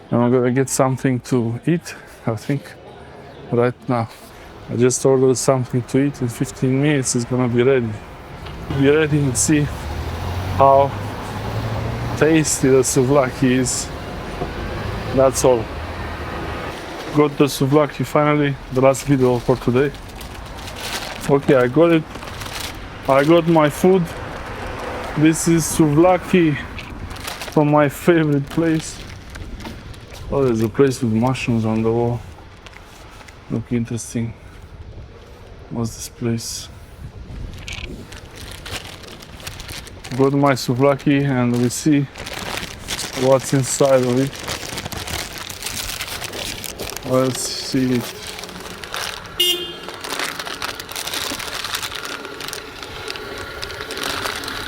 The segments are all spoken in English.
And I'm gonna get something to eat, I think, right now. I just ordered something to eat. In 15 minutes it's gonna be ready. Be ready and see how tasty the souvlaki is. That's all. Got the souvlaki finally, the last video for today. Okay, I got it. I got my food. This is souvlaki from my favorite place. Oh, there's a place with mushrooms on the wall. Look interesting. What's this place? Got my souvlaki and we see what's inside of it. Let's see it.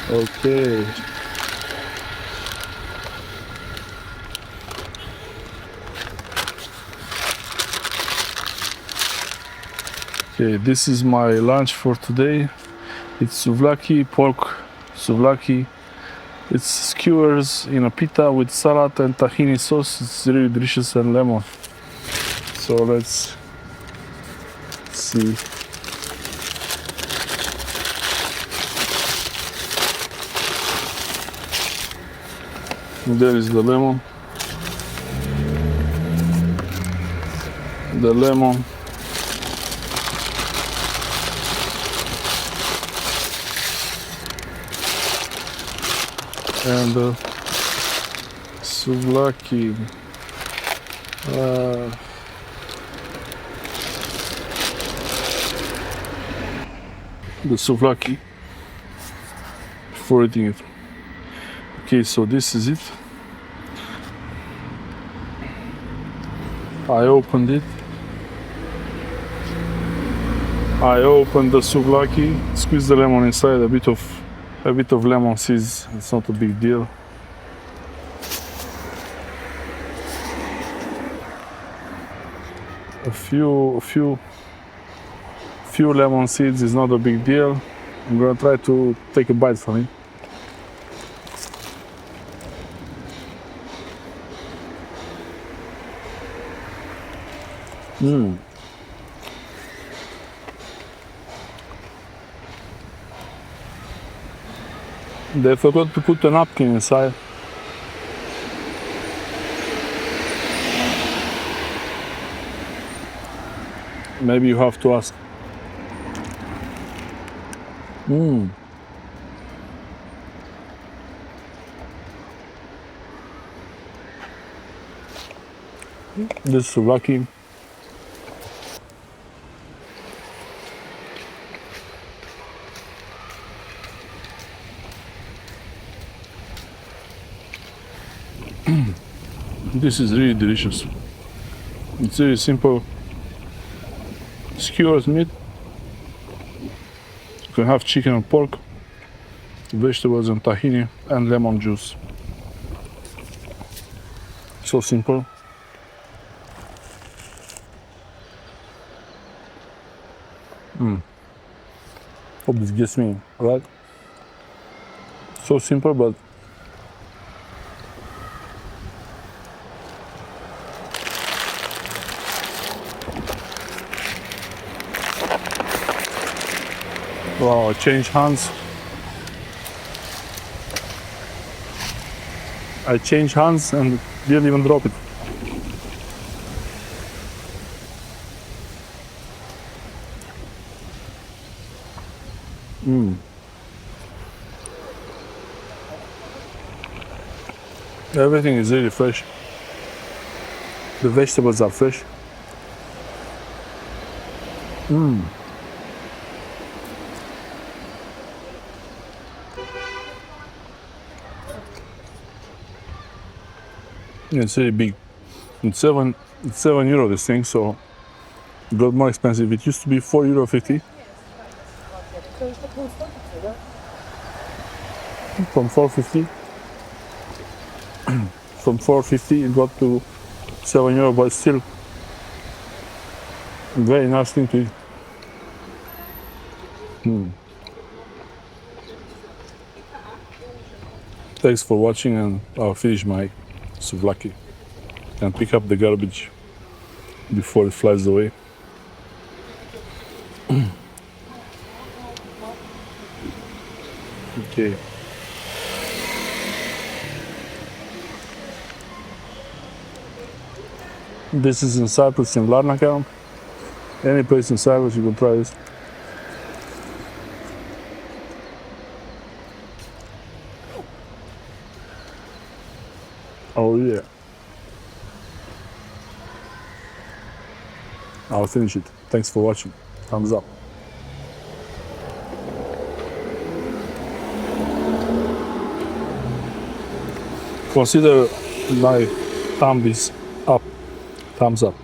Okay. Okay, this is my lunch for today. It's souvlaki, pork souvlaki. It's skewers in a pita with salad and tahini sauce. It's really delicious and lemon. So let's see. There is the lemon. The lemon. And the souvlaki. The souvlaki before eating it. Okay, so this is it. I opened it. I opened the souvlaki, squeeze the lemon inside, a bit of lemon seeds. It's not a big deal. A few lemon seeds is not a big deal. I'm gonna try to take a bite from it. They forgot to put a napkin inside. Maybe you have to ask. This souvlaki. This is really delicious. It's very simple. Skewers meat. You can have chicken and pork, vegetables and tahini and lemon juice. So simple. Hope this gets me right. So simple, but wow, change hands. I changed hands and didn't even drop it. Everything is really fresh. The vegetables are fresh. It's really big. It's €7 this thing, so it got more expensive. It used to be €4.50. From 4.50. From 4.50 it got to €7, but still very nice thing to eat. Thanks for watching, and I'll finish my souvlaki. and pick up the garbage before it flies away. Okay. This is in Cyprus, in Larnaca. Any place in Cyprus you can try this. Oh yeah. I'll finish it. Thanks for watching. Thumbs up. Consider my thumb is up. Thumbs up.